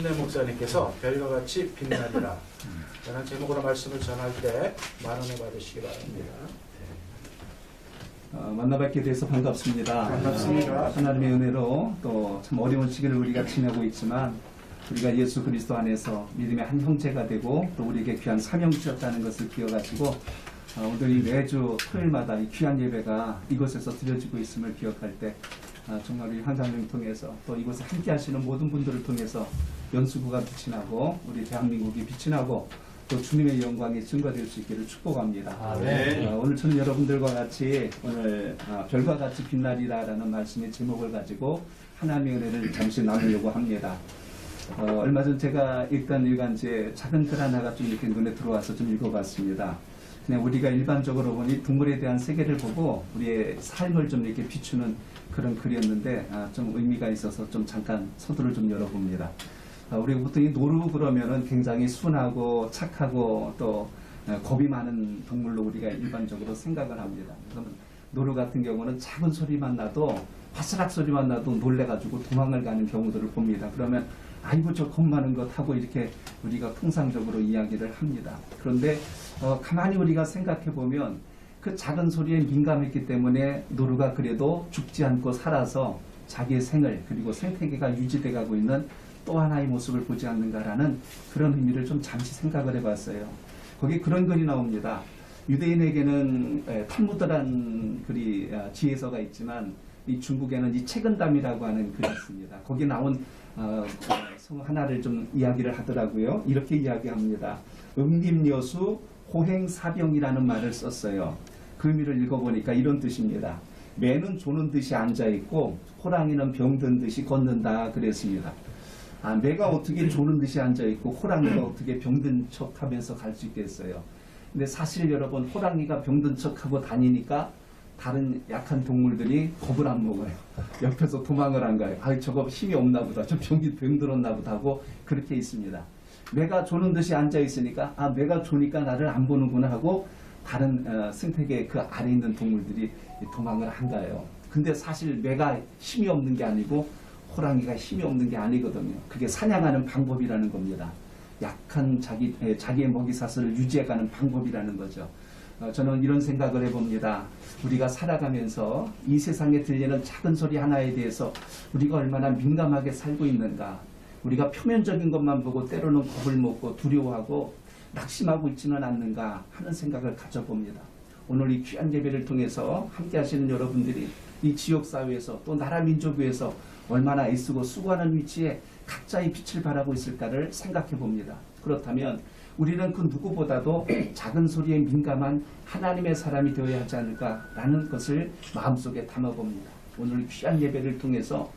김순애 목사님께서 별과 같이 빛나리라 라는 제목으로 말씀을 전할 때 만원을 받으시기 바랍니다. 만나뵙게 돼서 반갑습니다. 반갑습니다. 하나님의 은혜로 또 참 어려운 시기를 우리가 지내고 있지만 우리가 예수 그리스도 안에서 믿음의 한 형제가 되고 또 우리에게 귀한 사명 주셨다는 것을 기억하시고 오늘이 매주 토요일마다 이 귀한 예배가 이곳에서 드려지고 있음을 기억할 때 정말 우리 환상을 통해서 또 이곳에 함께 하시는 모든 분들을 통해서 연수구가 빛이 나고 우리 대한민국이 빛이 나고 또 주님의 영광이 증거될 수 있기를 축복합니다. 네. 오늘 저는 여러분들과 같이 오늘 별과 같이 빛나리라라는 말씀의 제목을 가지고 하나님의 은혜를 잠시 나누려고 합니다. 얼마 전 제가 읽던 일간지에 작은 글 하나가 좀 이렇게 눈에 들어와서 좀 읽어봤습니다. 그냥 우리가 일반적으로 보니 동물에 대한 세계를 보고 우리의 삶을 좀 이렇게 비추는 그런 글이었는데 좀 의미가 있어서 좀 잠깐 서두를 좀 열어봅니다. 우리가 보통 이 노루 그러면은 굉장히 순하고 착하고 또 겁이 많은 동물로 우리가 일반적으로 생각을 합니다. 그러면 노루 같은 경우는 작은 소리만 나도 바스락 소리만 나도 놀래가지고 도망을 가는 경우들을 봅니다. 그러면 아이고 저 겁 많은 것 하고 이렇게 우리가 통상적으로 이야기를 합니다. 그런데 가만히 우리가 생각해 보면 그 작은 소리에 민감했기 때문에 노루가 그래도 죽지 않고 살아서 자기의 생을 그리고 생태계가 유지돼 가고 있는 또 하나의 모습을 보지 않는가라는 그런 의미를 좀 잠시 생각을 해봤어요. 거기 그런 글이 나옵니다. 유대인에게는 탈무드란 글이 지혜서가 있지만 이 중국에는 이 책은담이라고 하는 글이 있습니다. 거기 나온 성 하나를 좀 이야기를 하더라고요. 이렇게 이야기합니다. 응림여수 호행사병이라는 말을 썼어요. 그 의미를 읽어보니까 이런 뜻입니다. 매는 조는 듯이 앉아있고 호랑이는 병든 듯이 걷는다 그랬습니다. 매가 어떻게 조는 듯이 앉아있고 호랑이가 어떻게 병든 척하면서 갈 수 있겠어요. 근데 사실 여러분 호랑이가 병든 척하고 다니니까 다른 약한 동물들이 겁을 안 먹어요. 옆에서 도망을 안 가요. 저거 힘이 없나 보다. 저 병들었나 보다 하고 그렇게 있습니다. 매가 조는 듯이 앉아있으니까 매가 조니까 나를 안 보는구나 하고 다른 생태계 그 아래에 있는 동물들이 도망을 안 가요. 근데 사실 매가 힘이 없는 게 아니고 호랑이가 힘이 없는 게 아니거든요. 그게 사냥하는 방법이라는 겁니다. 약한 자기의 먹이사슬을 유지해가는 방법이라는 거죠. 저는 이런 생각을 해봅니다. 우리가 살아가면서 이 세상에 들리는 작은 소리 하나에 대해서 우리가 얼마나 민감하게 살고 있는가. 우리가 표면적인 것만 보고 때로는 겁을 먹고 두려워하고 낙심하고 있지는 않는가 하는 생각을 가져봅니다. 오늘 이 귀한 예배를 통해서 함께 하시는 여러분들이 이 지역사회에서 또 나라 민족 위에서 얼마나 애쓰고 수고하는 위치에 각자의 빛을 바라고 있을까를 생각해 봅니다. 그렇다면 우리는 그 누구보다도 작은 소리에 민감한 하나님의 사람이 되어야 하지 않을까라는 것을 마음속에 담아봅니다. 오늘 귀한 예배를 통해서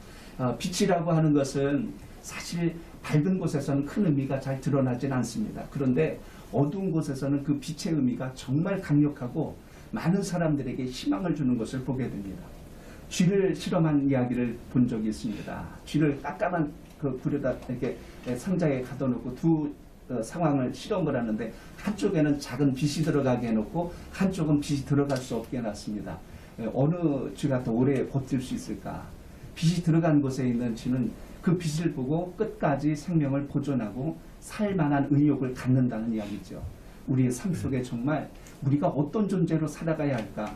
빛이라고 하는 것은 사실 밝은 곳에서는 큰 의미가 잘 드러나진 않습니다. 그런데 어두운 곳에서는 그 빛의 의미가 정말 강력하고 많은 사람들에게 희망을 주는 것을 보게 됩니다. 쥐를 실험한 이야기를 본 적이 있습니다. 쥐를 깜깜한 그 불에다 이렇게 상자에 가둬놓고 두 상황을 실험을 하는데 한쪽에는 작은 빛이 들어가게 해놓고 한쪽은 빛이 들어갈 수 없게 해놨습니다. 어느 쥐가 더 오래 버틸 수 있을까? 빛이 들어간 곳에 있는 쥐는 그 빛을 보고 끝까지 생명을 보존하고 살만한 의욕을 갖는다는 이야기죠. 우리의 삶 속에 정말 우리가 어떤 존재로 살아가야 할까?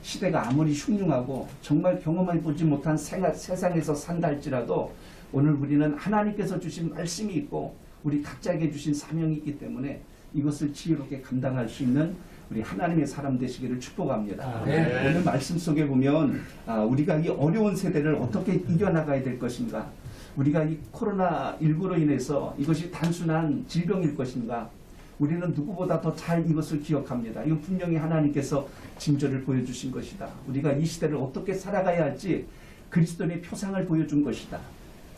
시대가 아무리 흉흉하고 정말 경험해보지 못한 세상에서 산다 할지라도 오늘 우리는 하나님께서 주신 말씀이 있고 우리 각자에게 주신 사명이 있기 때문에 이것을 지혜롭게 감당할 수 있는 우리 하나님의 사람 되시기를 축복합니다. 네. 오늘 말씀 속에 보면 우리가 이 어려운 세대를 어떻게 이겨나가야 될 것인가, 우리가 이 코로나19로 인해서 이것이 단순한 질병일 것인가, 우리는 누구보다 더 잘 이것을 기억합니다. 이건 분명히 하나님께서 징조를 보여주신 것이다. 우리가 이 시대를 어떻게 살아가야 할지 그리스도의 표상을 보여준 것이다.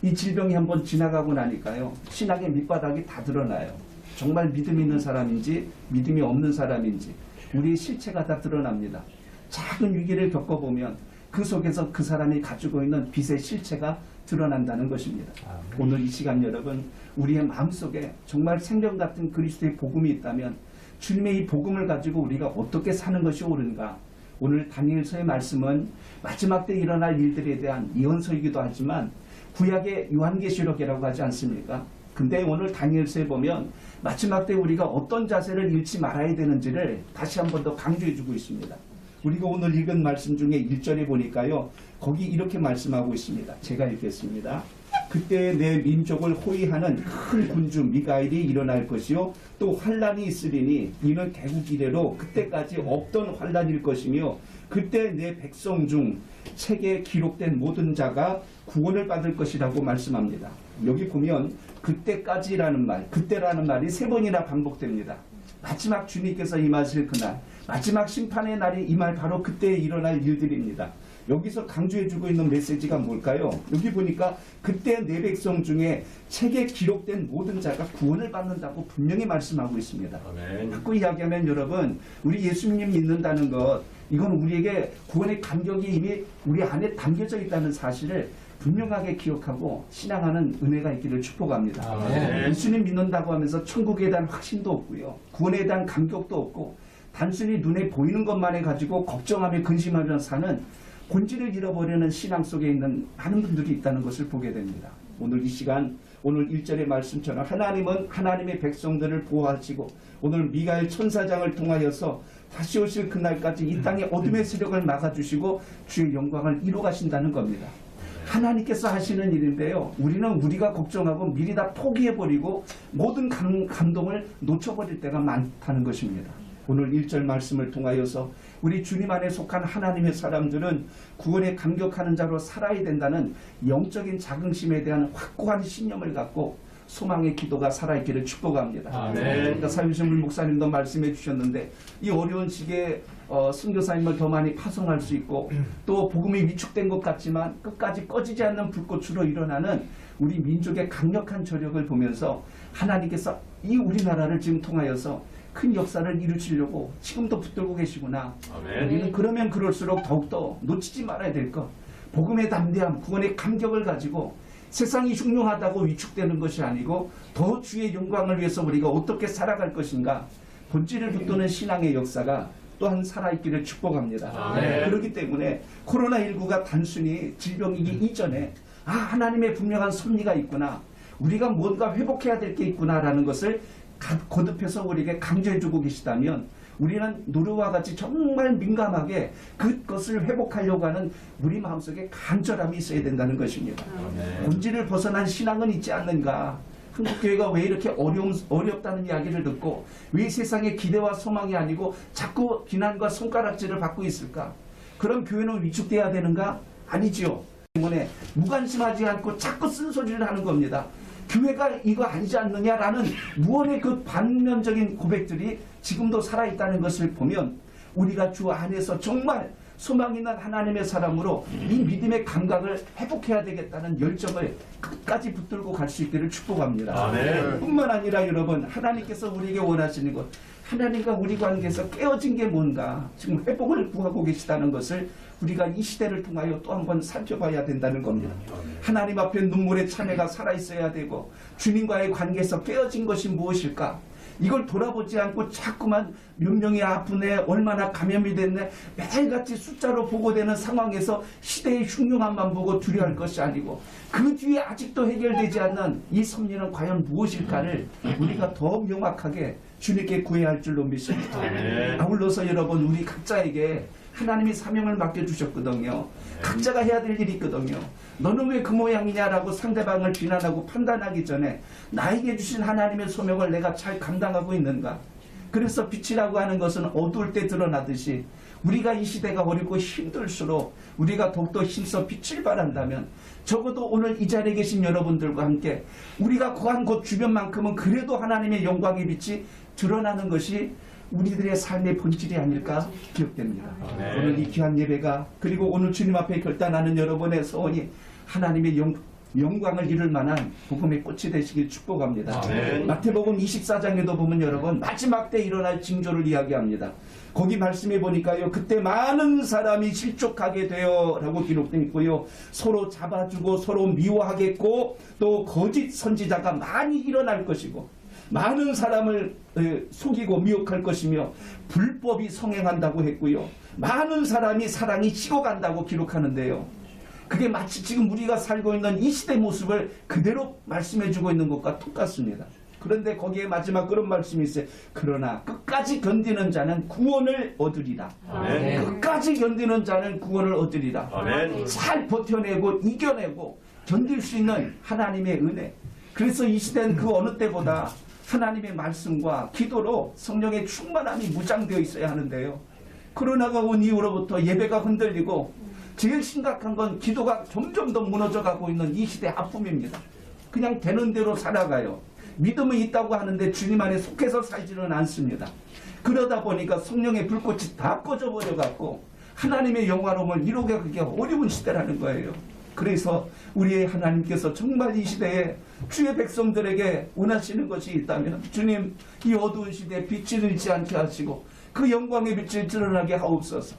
이 질병이 한번 지나가고 나니까요, 신앙의 밑바닥이 다 드러나요. 정말 믿음이 있는 사람인지 믿음이 없는 사람인지 우리의 실체가 다 드러납니다. 작은 위기를 겪어보면 그 속에서 그 사람이 가지고 있는 빛의 실체가 드러난다는 것입니다. 오늘 이 시간 여러분, 우리의 마음속에 정말 생명 같은 그리스도의 복음이 있다면 주님의 이 복음을 가지고 우리가 어떻게 사는 것이 옳은가. 오늘 다니엘서의 말씀은 마지막 때 일어날 일들에 대한 예언서이기도 하지만 구약의 요한계시록이라고 하지 않습니까? 근데 오늘 다니엘서에 보면 마지막 때 우리가 어떤 자세를 잃지 말아야 되는지를 다시 한 번 더 강조해 주고 있습니다. 우리가 오늘 읽은 말씀 중에 1절에 보니까요. 거기 이렇게 말씀하고 있습니다. 제가 읽겠습니다. 그때 내 민족을 호위하는 큰 군주 미가엘이 일어날 것이요 또 환란이 있으리니 이는 개국 이래로 그때까지 없던 환란일 것이며 그때 내 백성 중 책에 기록된 모든 자가 구원을 받을 것이라고 말씀합니다. 여기 보면 그때까지라는 말, 그때라는 말이 3번이나 반복됩니다. 마지막 주님께서 임하실 그날, 마지막 심판의 날이 이 말 바로 그때에 일어날 일들입니다. 여기서 강조해주고 있는 메시지가 뭘까요? 여기 보니까 그때 내 백성 중에 책에 기록된 모든 자가 구원을 받는다고 분명히 말씀하고 있습니다. 아멘. 자꾸 이야기하면 여러분, 우리 예수님이 믿는다는 것, 이건 우리에게 구원의 감격이 이미 우리 안에 담겨져 있다는 사실을 분명하게 기억하고 신앙하는 은혜가 있기를 축복합니다. 아멘. 예수님 믿는다고 하면서 천국에 대한 확신도 없고요. 구원에 대한 감격도 없고 단순히 눈에 보이는 것만을 가지고 걱정하며 근심하며 사는 본질을 잃어버리는 신앙 속에 있는 많은 분들이 있다는 것을 보게 됩니다. 오늘 이 시간, 오늘 1절의 말씀처럼 하나님은 하나님의 백성들을 보호하시고 오늘 미가엘 천사장을 통하여서 다시 오실 그날까지 이 땅의 어둠의 세력을 막아주시고 주의 영광을 이루어 가신다는 겁니다. 하나님께서 하시는 일인데요. 우리는 우리가 걱정하고 미리 다 포기해버리고 모든 감동을 놓쳐버릴 때가 많다는 것입니다. 오늘 1절 말씀을 통하여서 우리 주님 안에 속한 하나님의 사람들은 구원에 감격하는 자로 살아야 된다는 영적인 자긍심에 대한 확고한 신념을 갖고 소망의 기도가 살아있기를 축복합니다. 아멘. 사유신물 목사님도 말씀해 주셨는데 이 어려운 시기에 선교사님을 더 많이 파송할 수 있고 또 복음이 위축된 것 같지만 끝까지 꺼지지 않는 불꽃으로 일어나는 우리 민족의 강력한 저력을 보면서 하나님께서 이 우리나라를 지금 통하여서 큰 역사를 이루시려고 지금도 붙들고 계시구나. 아멘. 우리는 그러면 그럴수록 더욱더 놓치지 말아야 될 것. 복음의 담대함, 구원의 감격을 가지고 세상이 흉흉하다고 위축되는 것이 아니고 더 주의 영광을 위해서 우리가 어떻게 살아갈 것인가. 본질을 붙드는 신앙의 역사가 또한 살아있기를 축복합니다. 아멘. 그렇기 때문에 코로나19가 단순히 질병이기 이전에 하나님의 분명한 섭리가 있구나. 우리가 뭔가 회복해야 될 게 있구나라는 것을 거듭해서 우리에게 강조해주고 계시다면 우리는 노루와 같이 정말 민감하게 그것을 회복하려고 하는 우리 마음속에 간절함이 있어야 된다는 것입니다. 아멘. 본질을 벗어난 신앙은 있지 않는가. 한국교회가 왜 이렇게 어렵다는 이야기를 듣고 왜 세상의 기대와 소망이 아니고 자꾸 비난과 손가락질을 받고 있을까? 그럼 교회는 위축돼야 되는가? 아니지요. 때문에 무관심하지 않고 자꾸 쓴소리를 하는 겁니다. 교회가 이거 아니지 않느냐라는 무언의 그 반면적인 고백들이 지금도 살아있다는 것을 보면 우리가 주 안에서 정말 소망 있는 하나님의 사람으로 이 믿음의 감각을 회복해야 되겠다는 열정을 끝까지 붙들고 갈 수 있기를 축복합니다. 아멘. 뿐만 아니라 여러분, 하나님께서 우리에게 원하시는 것, 하나님과 우리 관계에서 깨어진 게 뭔가 지금 회복을 구하고 계시다는 것을 우리가 이 시대를 통하여 또 한번 살펴봐야 된다는 겁니다. 하나님 앞에 눈물의 참회가 살아있어야 되고 주님과의 관계에서 깨어진 것이 무엇일까? 이걸 돌아보지 않고 자꾸만 몇 명이 아프네, 얼마나 감염이 됐네, 매일같이 숫자로 보고되는 상황에서 시대의 흉흉함만 보고 두려워할 것이 아니고 그 뒤에 아직도 해결되지 않는 이 섭리는 과연 무엇일까를 우리가 더 명확하게 주님께 구해야 할 줄로 믿습니다. 아멘. 아울러서 여러분, 우리 각자에게 하나님이 사명을 맡겨주셨거든요. 각자가 해야 될 일이 있거든요. 너는 왜 그 모양이냐라고 상대방을 비난하고 판단하기 전에 나에게 주신 하나님의 소명을 내가 잘 감당하고 있는가? 그래서 빛이라고 하는 것은 어두울 때 드러나듯이 우리가 이 시대가 어렵고 힘들수록 우리가 더욱더 힘써 빛을 발한다면 적어도 오늘 이 자리에 계신 여러분들과 함께 우리가 거한 곳 주변만큼은 그래도 하나님의 영광의 빛이 드러나는 것이 우리들의 삶의 본질이 아닐까 기억됩니다. 네. 오늘 이 귀한 예배가 그리고 오늘 주님 앞에 결단하는 여러분의 소원이 하나님의 영광을 이룰 만한 복음의 꽃이 되시길 축복합니다. 아멘. 마태복음 24장에도 보면 여러분 마지막 때 일어날 징조를 이야기합니다. 거기 말씀해 보니까요, 그때 많은 사람이 실족하게 되어 라고 기록되어 있고요, 서로 잡아주고 서로 미워하겠고 또 거짓 선지자가 많이 일어날 것이고 많은 사람을 속이고 미혹할 것이며 불법이 성행한다고 했고요, 많은 사람이 사랑이 식어간다고 기록하는데요. 그게 마치 지금 우리가 살고 있는 이 시대 모습을 그대로 말씀해주고 있는 것과 똑같습니다. 그런데 거기에 마지막 그런 말씀이 있어요. 그러나 끝까지 견디는 자는 구원을 얻으리라. 아멘. 끝까지 견디는 자는 구원을 얻으리라. 아멘. 잘 버텨내고 이겨내고 견딜 수 있는 하나님의 은혜. 그래서 이 시대는 그 어느 때보다 하나님의 말씀과 기도로 성령의 충만함이 무장되어 있어야 하는데요. 코로나가 온 이후로부터 예배가 흔들리고 제일 심각한 건 기도가 점점 더 무너져가고 있는 이 시대 아픔입니다. 그냥 되는 대로 살아가요. 믿음은 있다고 하는데 주님 안에 속해서 살지는 않습니다. 그러다 보니까 성령의 불꽃이 다 꺼져버려갖고 하나님의 영화로움을 이루기가 어려운 시대라는 거예요. 그래서 우리의 하나님께서 정말 이 시대에 주의 백성들에게 원하시는 것이 있다면 주님 이 어두운 시대에 빛을 잃지 않게 하시고 그 영광의 빛을 드러나게 하옵소서.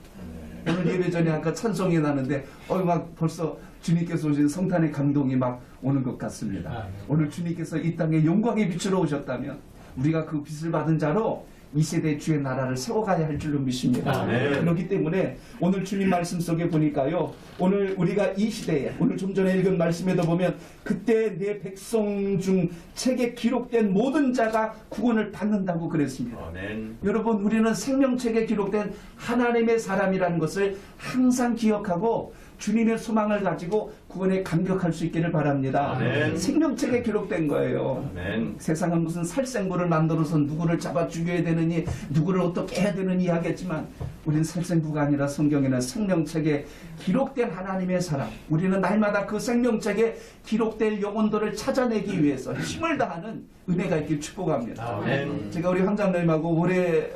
오늘 예배 전에 아까 찬송이 나는데 막 벌써 주님께서 오신 성탄의 감동이 막 오는 것 같습니다. 오늘 주님께서 이 땅에 영광의 빛으로 오셨다면 우리가 그 빛을 받은 자로 이 세대 주의 나라를 세워가야 할 줄로 믿습니다. 그렇기 때문에 오늘 주님 말씀 속에 보니까요. 오늘 우리가 이 시대에 오늘 좀 전에 읽은 말씀에도 보면 그때 내 백성 중 책에 기록된 모든 자가 구원을 받는다고 그랬습니다. 아멘. 여러분 우리는 생명책에 기록된 하나님의 사람이라는 것을 항상 기억하고 주님의 소망을 가지고 구원에 감격할 수 있기를 바랍니다. 아멘. 생명책에 기록된 거예요. 아멘. 세상은 무슨 살생부를 만들어서 누구를 잡아 죽여야 되느니 누구를 어떻게 해야 되느니 하겠지만 우리는 살생부가 아니라 성경에는 생명책에 기록된 하나님의 사람, 우리는 날마다 그 생명책에 기록될 영혼들을 찾아내기 위해서 힘을 다하는 은혜가 있길 축복합니다. 아멘. 제가 우리 황장님하고 오래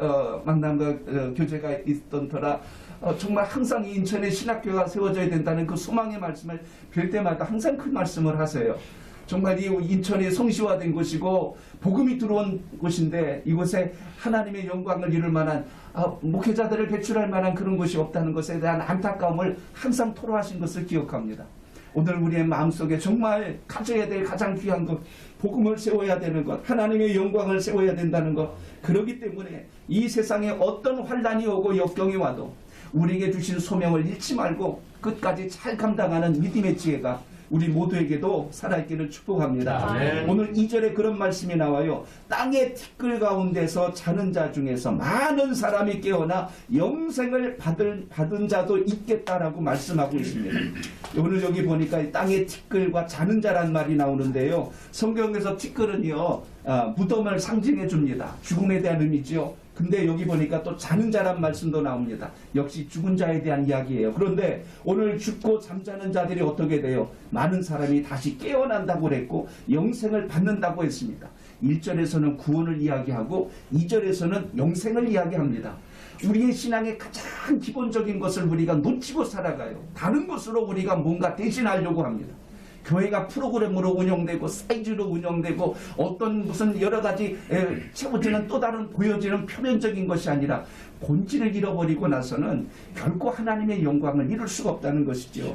만남과 교제가 있던 터라 정말 항상 이 인천에 신학교가 세워져야 된다는 그 소망의 말씀을 뵐 때마다 항상 그 말씀을 하세요. 정말 이 인천이 성시화된 곳이고 복음이 들어온 곳인데 이곳에 하나님의 영광을 이룰 만한 목회자들을 배출할 만한 그런 곳이 없다는 것에 대한 안타까움을 항상 토로하신 것을 기억합니다. 오늘 우리의 마음속에 정말 가져야 될 가장 귀한 것, 복음을 세워야 되는 것, 하나님의 영광을 세워야 된다는 것. 그렇기 때문에 이 세상에 어떤 환난이 오고 역경이 와도 우리에게 주신 소명을 잃지 말고 끝까지 잘 감당하는 믿음의 지혜가 우리 모두에게도 살아있기를 축복합니다. 아멘. 오늘 2절에 그런 말씀이 나와요. 땅의 티끌 가운데서 자는 자 중에서 많은 사람이 깨어나 영생을 받은 자도 있겠다라고 말씀하고 있습니다. 오늘 여기 보니까 이 땅의 티끌과 자는 자란 말이 나오는데요. 성경에서 티끌은요 무덤을 상징해 줍니다. 죽음에 대한 의미죠. 근데 여기 보니까 또 자는 자란 말씀도 나옵니다. 역시 죽은 자에 대한 이야기예요. 그런데 오늘 죽고 잠자는 자들이 어떻게 돼요? 많은 사람이 다시 깨어난다고 그랬고 영생을 받는다고 했습니다. 1절에서는 구원을 이야기하고 2절에서는 영생을 이야기합니다. 우리의 신앙의 가장 기본적인 것을 우리가 놓치고 살아가요. 다른 것으로 우리가 뭔가 대신하려고 합니다. 교회가 프로그램으로 운영되고 사이즈로 운영되고 어떤 무슨 여러 가지 채워지는 또 다른 보여지는 표면적인 것이 아니라 본질을 잃어버리고 나서는 결코 하나님의 영광을 이룰 수가 없다는 것이죠.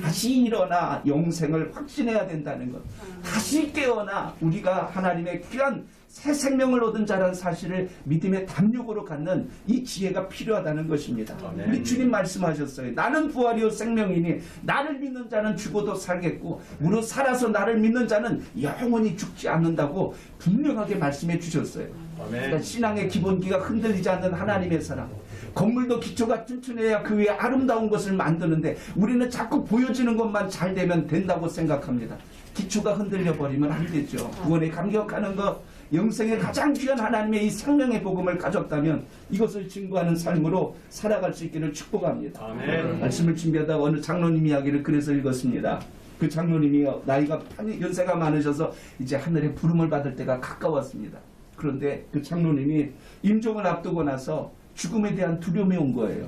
다시 일어나 영생을 확신해야 된다는 것. 다시 깨어나 우리가 하나님의 귀한 새 생명을 얻은 자라는 사실을 믿음의 담력으로 갖는 이 지혜가 필요하다는 것입니다. 아멘. 우리 주님 말씀하셨어요. 나는 부활이요 생명이니 나를 믿는 자는 죽어도 살겠고 무릇 살아서 나를 믿는 자는 영원히 죽지 않는다고 분명하게 말씀해 주셨어요. 그러니까 신앙의 기본기가 흔들리지 않는 하나님의 사람. 건물도 기초가 튼튼해야 그 위에 아름다운 것을 만드는데 우리는 자꾸 보여지는 것만 잘 되면 된다고 생각합니다. 기초가 흔들려 버리면 안 되죠. 구원에 감격하는 것, 영생의 가장 귀한 하나님의 이 생명의 복음을 가졌다면 이것을 증거하는 삶으로 살아갈 수 있기를 축복합니다. 아멘. 말씀을 준비하다가 어느 장로님 이야기를 그래서 읽었습니다. 그 장로님이 나이가 연세가 많으셔서 이제 하늘의 부름을 받을 때가 가까웠습니다. 그런데 그 장로님이 임종을 앞두고 나서 죽음에 대한 두려움이 온 거예요.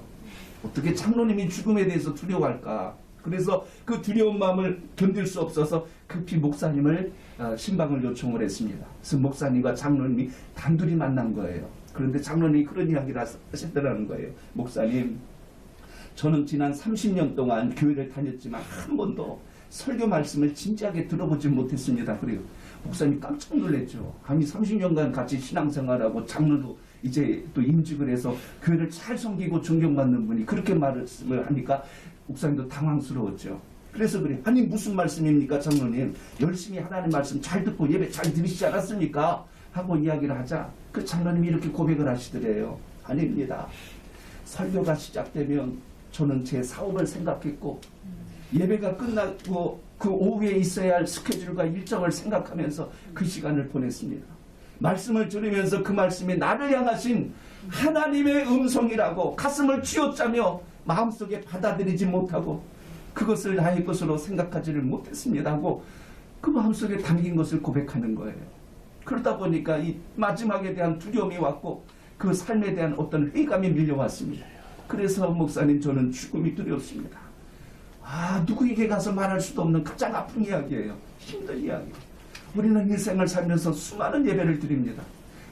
어떻게 장로님이 죽음에 대해서 두려워할까? 그래서 그 두려운 마음을 견딜 수 없어서 급히 목사님을 신방을 요청을 했습니다. 그래서 목사님과 장로님이 단둘이 만난 거예요. 그런데 장로님이 그런 이야기를 하시더라는 거예요. 목사님, 저는 지난 30년 동안 교회를 다녔지만 한 번도 설교 말씀을 진지하게 들어보지 못했습니다. 그래요. 목사님 깜짝 놀랐죠. 아니 30년간 같이 신앙생활하고 장로도 이제 또 임직을 해서 교회를 잘 섬기고 존경받는 분이 그렇게 말씀을 하니까 목사님도 당황스러웠죠. 그래서 그래. 아니 무슨 말씀입니까 장로님? 열심히 하나님 말씀 잘 듣고 예배 잘 드리시지 않았습니까? 하고 이야기를 하자 그 장로님이 이렇게 고백을 하시더래요. 아닙니다. 설교가 시작되면 저는 제 사업을 생각했고 예배가 끝나고 그 오후에 있어야 할 스케줄과 일정을 생각하면서 그 시간을 보냈습니다. 말씀을 들으면서 그 말씀이 나를 향하신 하나님의 음성이라고 가슴을 쥐어짜며 마음속에 받아들이지 못하고 그것을 나의 것으로 생각하지를 못했습니다 하고 그 마음속에 담긴 것을 고백하는 거예요. 그러다 보니까 이 마지막에 대한 두려움이 왔고 그 삶에 대한 어떤 회의감이 밀려왔습니다. 그래서 목사님 저는 죽음이 두렵습니다. 누구에게 가서 말할 수도 없는 가장 아픈 이야기예요. 힘든 이야기. 우리는 일생을 살면서 수많은 예배를 드립니다.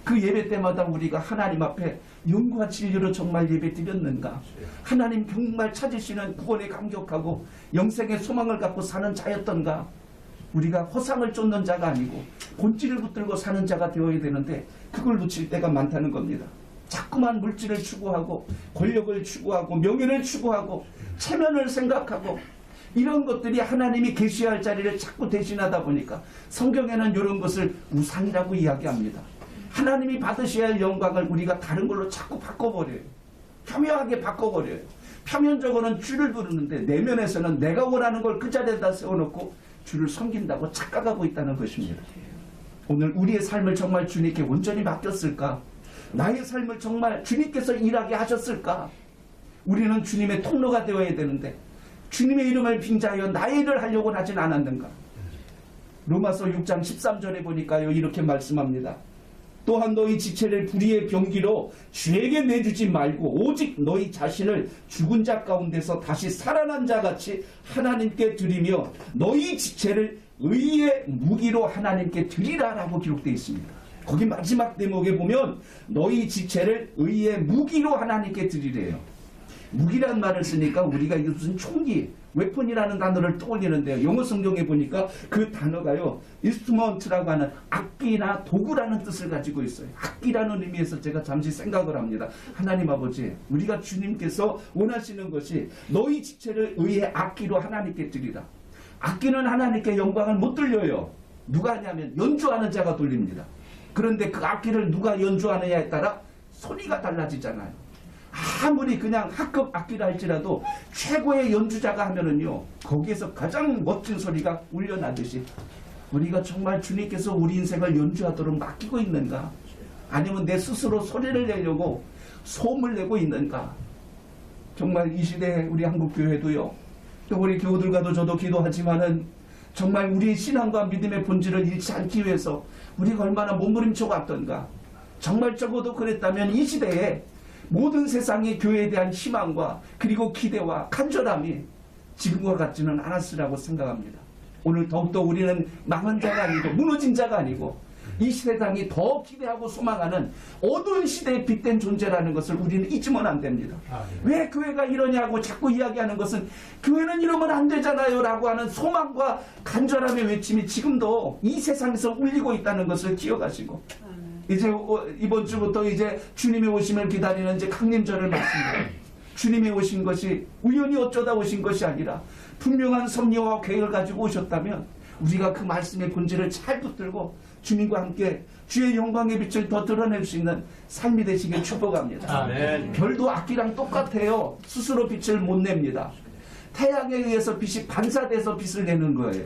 그 예배 때마다 우리가 하나님 앞에 영과 진리로 정말 예배 드렸는가? 하나님 정말 찾으시는 구원에 감격하고 영생의 소망을 갖고 사는 자였던가? 우리가 허상을 쫓는 자가 아니고 본질을 붙들고 사는 자가 되어야 되는데 그걸 놓칠 때가 많다는 겁니다. 자꾸만 물질을 추구하고 권력을 추구하고 명예를 추구하고 체면을 생각하고 이런 것들이 하나님이 계시할 자리를 자꾸 대신하다 보니까 성경에는 이런 것을 우상이라고 이야기합니다. 하나님이 받으셔야 할 영광을 우리가 다른 걸로 자꾸 바꿔버려요. 폄훼하게 바꿔버려요. 표면적으로는 주를 부르는데 내면에서는 내가 원하는 걸 그 자리에다 세워놓고 주를 섬긴다고 착각하고 있다는 것입니다. 오늘 우리의 삶을 정말 주님께 온전히 맡겼을까? 나의 삶을 정말 주님께서 일하게 하셨을까? 우리는 주님의 통로가 되어야 되는데 주님의 이름을 빙자하여 나의 일을 하려고 하진 않았는가? 로마서 6장 13절에 보니까요 이렇게 말씀합니다. 또한 너희 지체를 불의의 병기로 주에게 내주지 말고 오직 너희 자신을 죽은 자 가운데서 다시 살아난 자같이 하나님께 드리며 너희 지체를 의의 무기로 하나님께 드리라라고 기록되어 있습니다. 거기 마지막 대목에 보면 너희 지체를 의의 무기로 하나님께 드리래요. 무기란 말을 쓰니까 우리가 이게 무슨 총기, 웨폰이라는 단어를 떠올리는데요. 영어 성경에 보니까 그 단어가요. 인스트루먼트라고 하는 악기나 도구라는 뜻을 가지고 있어요. 악기라는 의미에서 제가 잠시 생각을 합니다. 하나님 아버지, 우리가 주님께서 원하시는 것이 너희 지체를 의의 악기로 하나님께 드리라. 악기는 하나님께 영광을 못 돌려요. 누가 하냐면 연주하는 자가 돌립니다. 그런데 그 악기를 누가 연주하느냐에 따라 소리가 달라지잖아요. 아무리 그냥 학급 악기라 할지라도 최고의 연주자가 하면은요 거기에서 가장 멋진 소리가 울려나듯이 우리가 정말 주님께서 우리 인생을 연주하도록 맡기고 있는가? 아니면 내 스스로 소리를 내려고 소음을 내고 있는가? 정말 이 시대에 우리 한국교회도요 또 우리 교우들과도 저도 기도하지만은 정말 우리의 신앙과 믿음의 본질을 잃지 않기 위해서 우리가 얼마나 몸부림쳐 왔던가? 정말 적어도 그랬다면 이 시대에 모든 세상의 교회에 대한 희망과 그리고 기대와 간절함이 지금과 같지는 않았으라고 생각합니다. 오늘 더욱더 우리는 망한 자가 아니고 무너진 자가 아니고 이 세상이 더 기대하고 소망하는 어두운 시대에 빛된 존재라는 것을 우리는 잊으면 안 됩니다. 왜 교회가 이러냐고 자꾸 이야기하는 것은 교회는 이러면 안 되잖아요 라고 하는 소망과 간절함의 외침이 지금도 이 세상에서 울리고 있다는 것을 기억하시고 이제 이번 주부터 이제 주님의 오심을 기다리는 이제 강림절을 맞습니다. 주님이 오신 것이 우연히 어쩌다 오신 것이 아니라 분명한 섭리와 계획을 가지고 오셨다면 우리가 그 말씀의 본질을 잘 붙들고 주님과 함께 주의 영광의 빛을 더 드러낼 수 있는 삶이 되시길 축복합니다. 아멘. 별도 악기랑 똑같아요. 스스로 빛을 못 냅니다. 태양에 의해서 빛이 반사돼서 빛을 내는 거예요.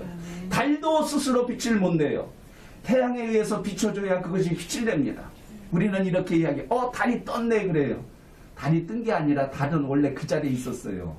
달도 스스로 빛을 못 내요. 태양에 의해서 비춰줘야 그것이 빛을 냅니다. 우리는 이렇게 이야기해. 달이 떴네 그래요. 달이 뜬 게 아니라 달은 원래 그 자리에 있었어요.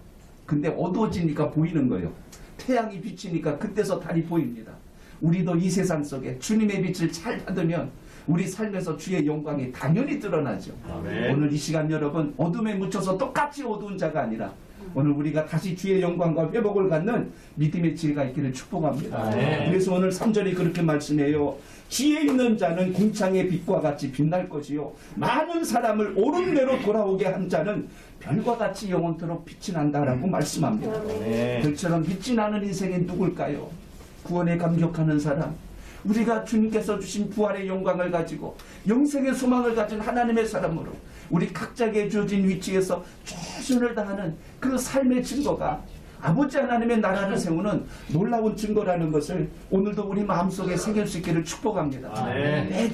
근데 어두워지니까 보이는 거예요. 태양이 비치니까 그때서 달이 보입니다. 우리도 이 세상 속에 주님의 빛을 잘 받으면 우리 삶에서 주의 영광이 당연히 드러나죠. 아멘. 오늘 이 시간 여러분 어둠에 묻혀서 똑같이 어두운 자가 아니라 오늘 우리가 다시 주의 영광과 회복을 갖는 믿음의 지혜가 있기를 축복합니다. 아멘. 그래서 오늘 3절이 그렇게 말씀해요. 지혜 있는 자는 궁창의 빛과 같이 빛날 것이요 많은 사람을 옳은 대로 돌아오게 한 자는 별과 같이 영원토록 빛이 난다라고 말씀합니다. 아멘. 별처럼 빛이 나는 인생이 누굴까요? 구원에 감격하는 사람, 우리가 주님께서 주신 부활의 영광을 가지고 영생의 소망을 가진 하나님의 사람으로 우리 각자에게 주어진 위치에서 최선을 다하는 그 삶의 증거가 아버지 하나님의 나라를 세우는 놀라운 증거라는 것을 오늘도 우리 마음속에 새길 수 있기를 축복합니다. 매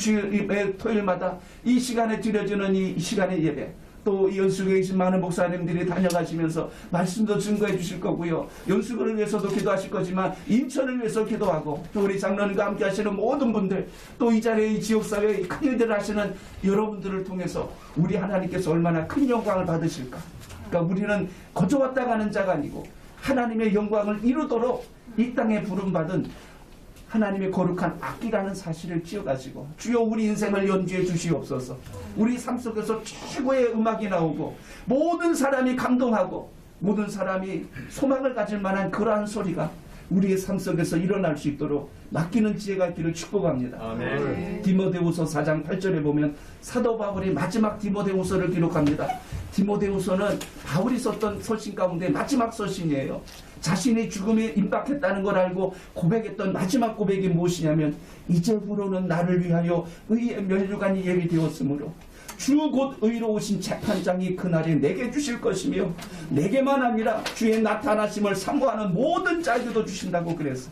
토요일마다 이 시간에 드려지는 이 시간의 예배, 또 이 연수교에 계신 많은 목사님들이 다녀가시면서 말씀도 증거해 주실 거고요. 연수교를 위해서도 기도하실 거지만 인천을 위해서 기도하고, 또 우리 장로님과 함께 하시는 모든 분들, 또 이 자리에 이 지역사회에 큰 일들을 하시는 여러분들을 통해서 우리 하나님께서 얼마나 큰 영광을 받으실까. 그러니까 우리는 거저 왔다 가는 자가 아니고 하나님의 영광을 이루도록 이 땅에 부름받은 하나님의 거룩한 악기라는 사실을 기억하시고, 주여 우리 인생을 연주해 주시옵소서. 우리 삶 속에서 최고의 음악이 나오고 모든 사람이 감동하고 모든 사람이 소망을 가질 만한 그러한 소리가 우리의 삶 속에서 일어날 수 있도록 맡기는 지혜가 있기를 축복합니다. 아멘. 디모데후서 4장 8절에 보면 사도 바울이 마지막 디모데후서를 기록합니다. 디모데후서는 바울이 썼던 서신 가운데 마지막 서신이에요. 자신이 죽음에 임박했다는 걸 알고 고백했던 마지막 고백이 무엇이냐면, 이제부로는 나를 위하여 의의 면류관이 예비되었으므로 주 곧 의로우신 재판장이 그날에 내게 주실 것이며 내게만 아니라 주의 나타나심을 사모하는 모든 자에게도 주신다고 그랬어.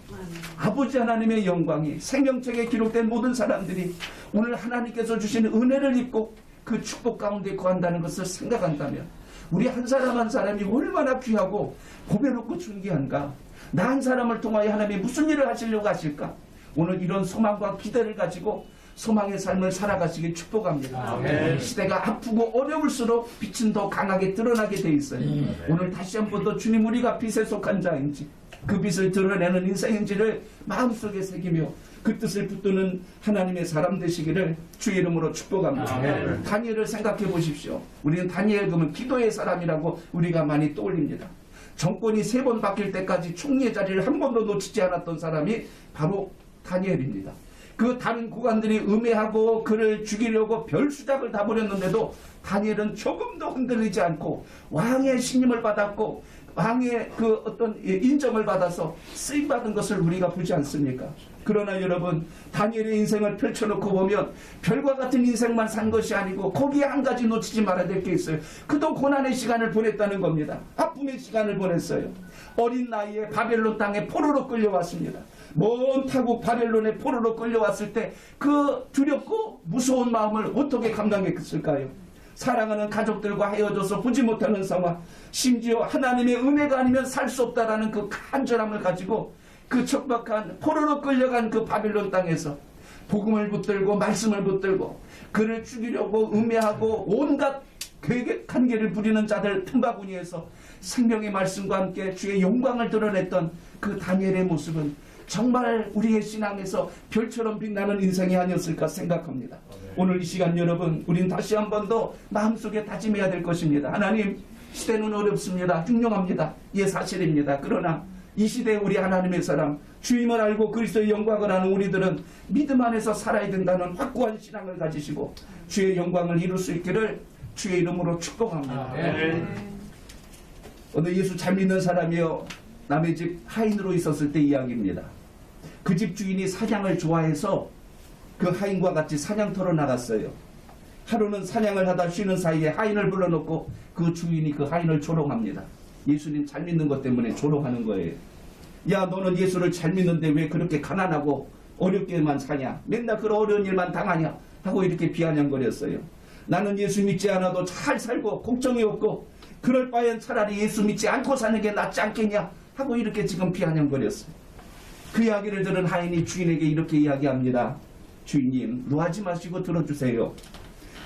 아버지 하나님의 영광이 생명책에 기록된 모든 사람들이 오늘 하나님께서 주시는 은혜를 입고 그 축복 가운데 거한다는 것을 생각한다면, 우리 한 사람 한 사람이 얼마나 귀하고 고배롭고 존귀한가. 나 한 사람을 통하여 하나님이 무슨 일을 하시려고 하실까. 오늘 이런 소망과 기대를 가지고 소망의 삶을 살아가시길 축복합니다. 아멘. 시대가 아프고 어려울수록 빛은 더 강하게 드러나게 돼 있어요. 오늘 다시 한 번 더 주님, 우리가 빛에 속한 자인지 그 빛을 드러내는 인생인지를 마음속에 새기며 그 뜻을 붙드는 하나님의 사람 되시기를 주의 이름으로 축복합니다. 아멘. 다니엘을 생각해 보십시오. 우리는 다니엘 그러면 기도의 사람이라고 우리가 많이 떠올립니다. 정권이 3번 바뀔 때까지 총리의 자리를 한 번도 놓치지 않았던 사람이 바로 다니엘입니다. 그 다른 고관들이 음해하고 그를 죽이려고 별 수작을 다 벌였는데도 다니엘은 조금도 흔들리지 않고 왕의 신임을 받았고 왕의 그 어떤 인정을 받아서 쓰임받은 것을 우리가 보지 않습니까? 그러나 여러분, 다니엘의 인생을 펼쳐놓고 보면 별과 같은 인생만 산 것이 아니고 거기에 한 가지 놓치지 말아야 될 게 있어요. 그도 고난의 시간을 보냈다는 겁니다. 아픔의 시간을 보냈어요. 어린 나이에 바벨론 땅에 포로로 끌려왔습니다. 먼 타국 바벨론에 포로로 끌려왔을 때 그 두렵고 무서운 마음을 어떻게 감당했을까요? 사랑하는 가족들과 헤어져서 보지 못하는 상황, 심지어 하나님의 은혜가 아니면 살 수 없다라는 그 간절함을 가지고 그 척박한 포로로 끌려간 그 바벨론 땅에서 복음을 붙들고 말씀을 붙들고 그를 죽이려고 음해하고 온갖 관계를 부리는 자들 틈바구니에서 생명의 말씀과 함께 주의 영광을 드러냈던 그 다니엘의 모습은 정말 우리의 신앙에서 별처럼 빛나는 인생이 아니었을까 생각합니다. 오늘 이 시간 여러분, 우린 다시 한 번 더 마음속에 다짐해야 될 것입니다. 하나님, 시대는 어렵습니다. 흉흉합니다. 예, 사실입니다. 그러나 이 시대에 우리 하나님의 사람, 주임을 알고 그리스도의 영광을 아는 우리들은 믿음 안에서 살아야 된다는 확고한 신앙을 가지시고 주의 영광을 이룰 수 있기를 주의 이름으로 축복합니다. 어느 예수 잘 믿는 사람이요, 남의 집 하인으로 있었을 때 이야기입니다. 그 집 주인이 사냥을 좋아해서 그 하인과 같이 사냥터로 나갔어요. 하루는 사냥을 하다 쉬는 사이에 하인을 불러놓고 그 주인이 그 하인을 조롱합니다. 예수님 잘 믿는 것 때문에 조롱하는 거예요. 야, 너는 예수를 잘 믿는데 왜 그렇게 가난하고 어렵게만 사냐? 맨날 그런 어려운 일만 당하냐? 하고 이렇게 비아냥거렸어요. 나는 예수 믿지 않아도 잘 살고 걱정이 없고 그럴 바엔 차라리 예수 믿지 않고 사는 게 낫지 않겠냐? 하고 이렇게 지금 비아냥거렸어요. 그 이야기를 들은 하인이 주인에게 이렇게 이야기합니다. 주인님, 노하지 마시고 들어주세요.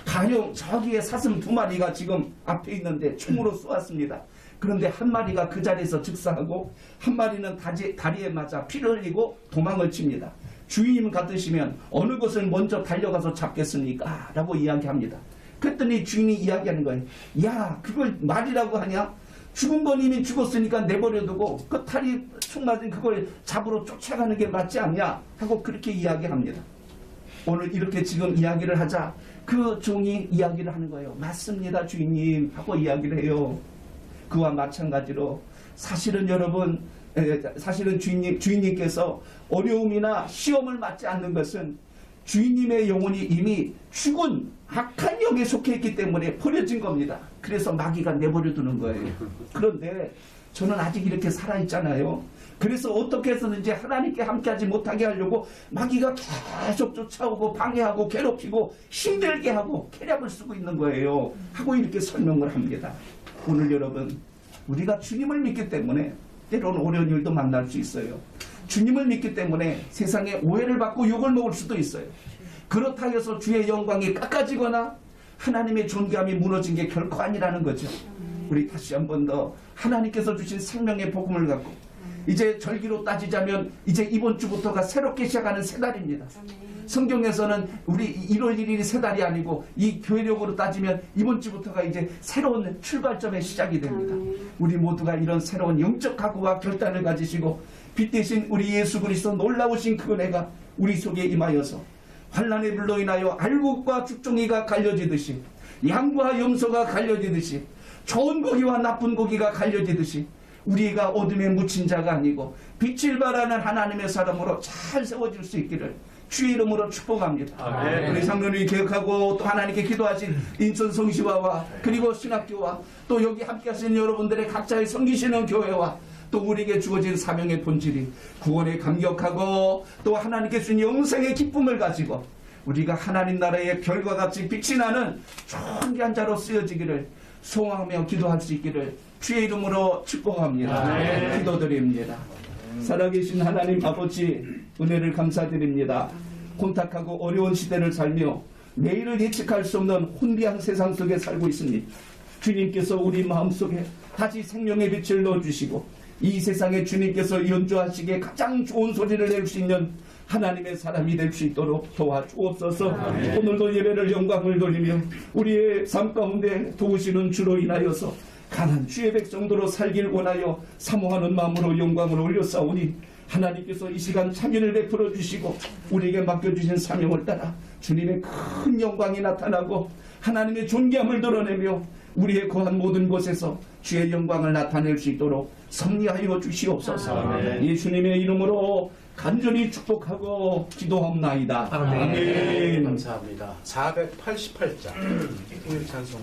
가령 저기에 사슴 2마리가 지금 앞에 있는데 총으로 쏘았습니다. 그런데 한 마리가 그 자리에서 즉사하고 한 마리는 다리에 맞아 피를 흘리고 도망을 칩니다. 주인님 같으시면 어느 것을 먼저 달려가서 잡겠습니까? 라고 이야기합니다. 그랬더니 주인이 이야기하는 거예요. 야, 그걸 말이라고 하냐? 죽은 건 이미 죽었으니까 내버려두고 그 다리 총 맞은 그걸 잡으러 쫓아가는 게 맞지 않냐? 하고 그렇게 이야기합니다. 오늘 이렇게 지금 이야기를 하자 그 종이 이야기를 하는 거예요. 맞습니다, 주인님 하고 이야기를 해요. 그와 마찬가지로 사실은 여러분, 사실은 주인님께서 어려움이나 시험을 맞지 않는 것은 주인님의 영혼이 이미 죽은 악한 영에 속해 있기 때문에 버려진 겁니다. 그래서 마귀가 내버려 두는 거예요. 그런데 저는 아직 이렇게 살아있잖아요. 그래서 어떻게 해서든지 하나님께 함께하지 못하게 하려고 마귀가 계속 쫓아오고 방해하고 괴롭히고 힘들게 하고 계략을 쓰고 있는 거예요. 하고 이렇게 설명을 합니다. 오늘 여러분, 우리가 주님을 믿기 때문에 때로는 어려운 일도 만날 수 있어요. 주님을 믿기 때문에 세상에 오해를 받고 욕을 먹을 수도 있어요. 그렇다 해서 주의 영광이 깎아지거나 하나님의 존귀함이 무너진 게 결코 아니라는 거죠. 우리 다시 한 번 더 하나님께서 주신 생명의 복음을 갖고 이제 절기로 따지자면 이제 이번 주부터가 새롭게 시작하는 새 달입니다. 성경에서는 우리 1월 1일이 새 달이 아니고 이 교회력으로 따지면 이번 주부터가 이제 새로운 출발점의 시작이 됩니다. 우리 모두가 이런 새로운 영적 각오와 결단을 가지시고 빛 대신 우리 예수 그리스도 놀라우신 그 은혜가 우리 속에 임하여서 환난의 불로 인하여 알곡과 죽종이가 갈려지듯이 양과 염소가 갈려지듯이 좋은 고기와 나쁜 고기가 갈려지듯이 우리가 어둠에 묻힌 자가 아니고 빛을 발하는 하나님의 사람으로 잘 세워질 수 있기를 주의 이름으로 축복합니다. 아멘. 우리 장로님이 기억하고 또 하나님께 기도하신 인천 성시화와 그리고 신학교와 또 여기 함께 하시는 여러분들의 각자의 섬기시는 교회와 또 우리에게 주어진 사명의 본질이 구원에 감격하고 또 하나님께 주신 영생의 기쁨을 가지고 우리가 하나님 나라의 별과 같이 빛이 나는 존귀한 자로 쓰여지기를 소원하며 기도할 수 있기를 주의 이름으로 축복합니다. 기도드립니다. 살아계신 하나님 아버지, 은혜를 감사드립니다. 혼탁하고 어려운 시대를 살며 내일을 예측할 수 없는 혼비한 세상 속에 살고 있습니다. 주님께서 우리 마음속에 다시 생명의 빛을 넣어주시고 이 세상에 주님께서 연주하시기에 가장 좋은 소리를 낼 수 있는 하나님의 사람이 될 수 있도록 도와주옵소서. 오늘도 예배를 영광을 돌리며 우리의 삶 가운데 도우시는 주로 인하여서 강한 주의 백성도로 살길 원하여 사모하는 마음으로 영광을 올려싸우니 하나님께서 이 시간 참여를 베풀어 주시고 우리에게 맡겨주신 사명을 따라 주님의 큰 영광이 나타나고 하나님의 존귀함을 드러내며 우리의 거한 모든 곳에서 주의 영광을 나타낼 수 있도록 섭리하여 주시옵소서. 예수님의 이름으로 간절히 축복하고 기도합나이다. 아멘. 감사합니다. 488장 우리 찬송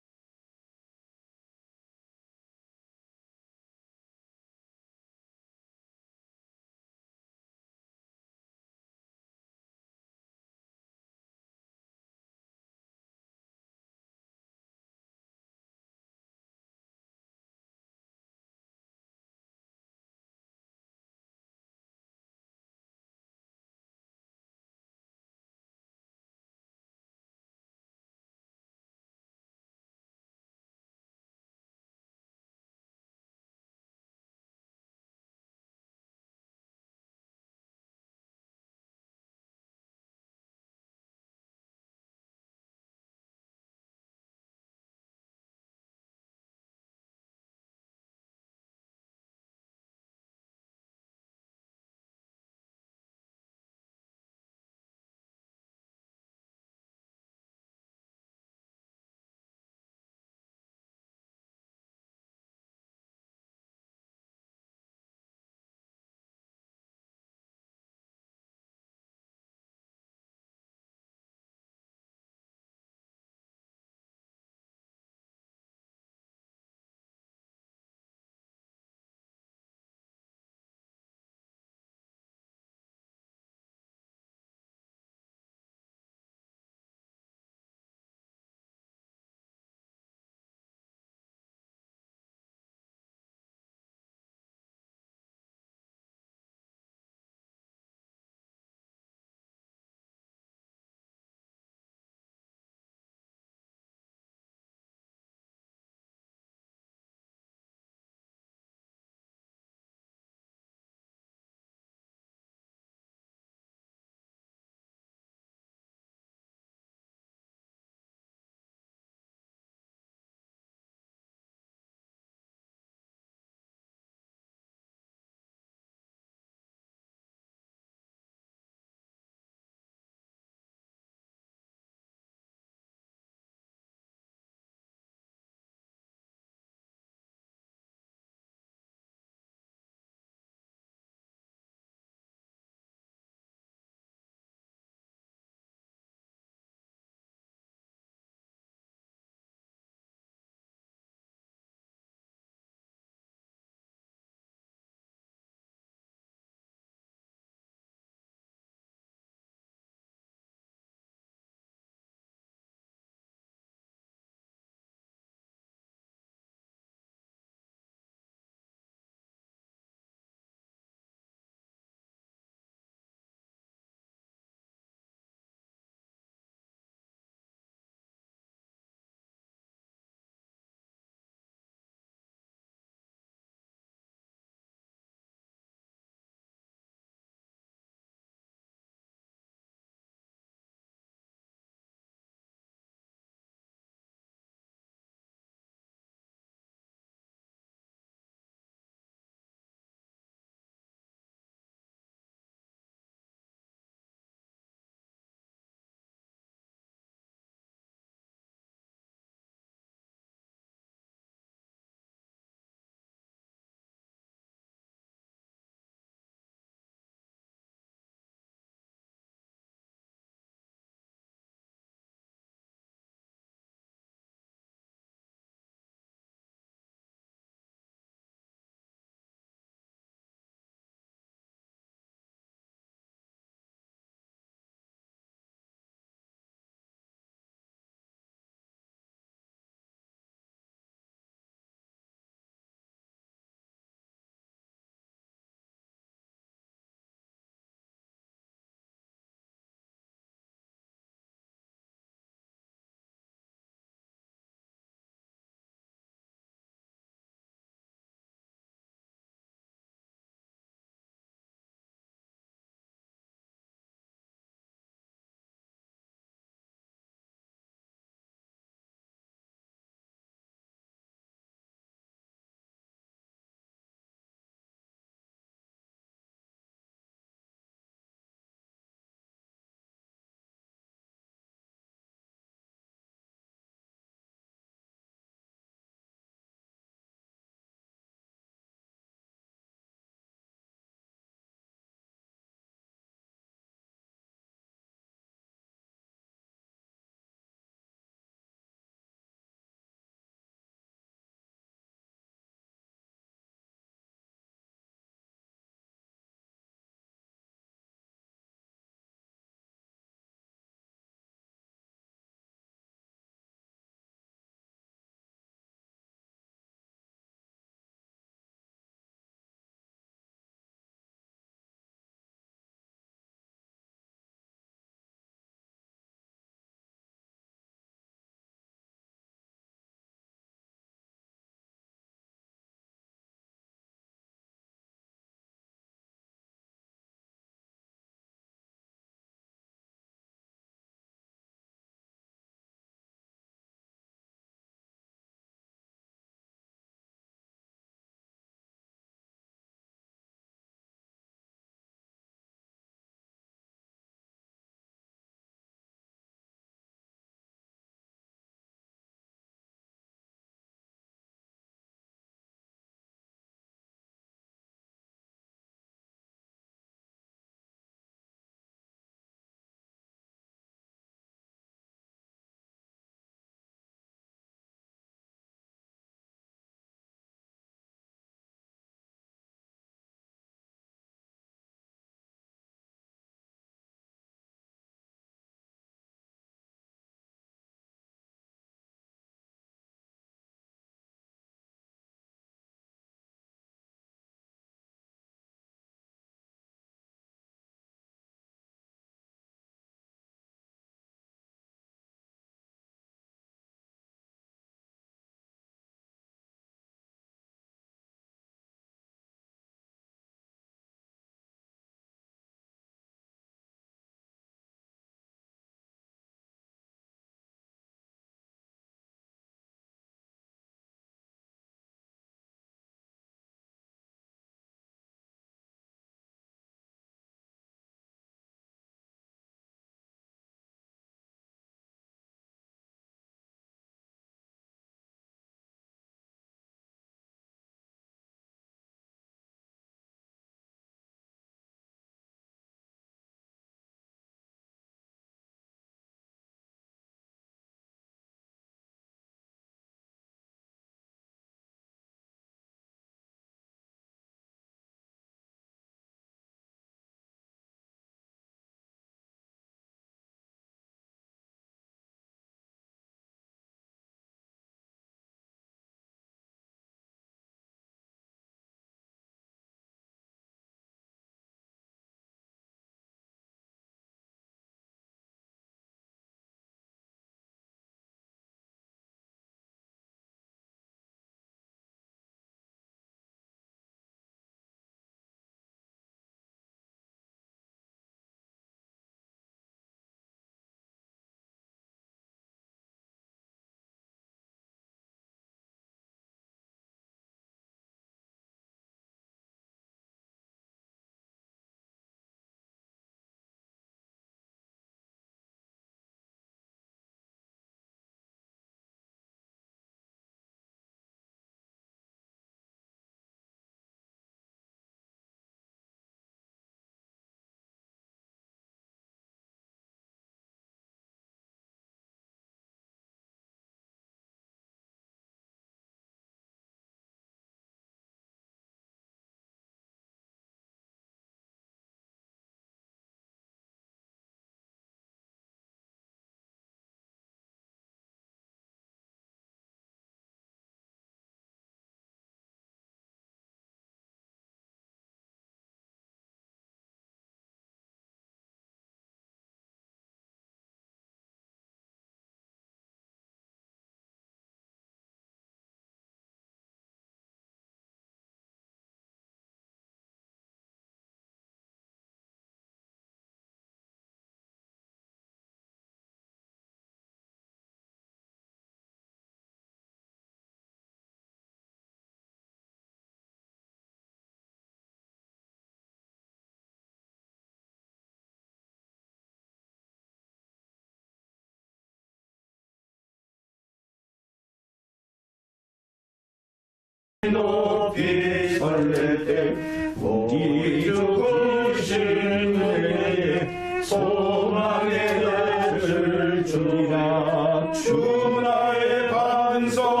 높이 설렐 때 우리 죽으신 내 소망의 낯을 주리라. 주 나의 반석이시니